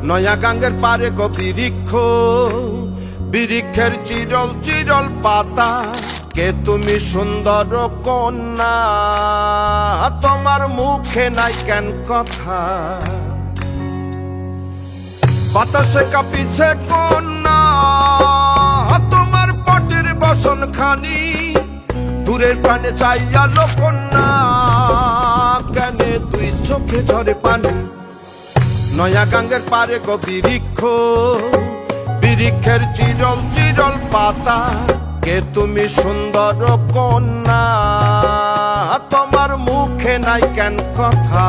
নয়া গাঙ্গের পারে গো বৃক্ষ, বৃক্ষের চিরল চিরল পাতা। কে তুমি সুন্দর কন্যা, তোমার মুখে নাই কেন কথা? বাতাসে কাঁপিছে কন্যা, তোমার পটের বসন খানি। দূরের প্রাণে চাইয়া লো কন্যা, কেনে দুই চোখে ঝরে পানি। নয়া গাঙ্গের পারে গো বৃক্ষ, বৃক্ষের চিরল চিরল পাতা। কে তুমি সুন্দর কন্যা, তোমার মুখে নাই কেন কথা?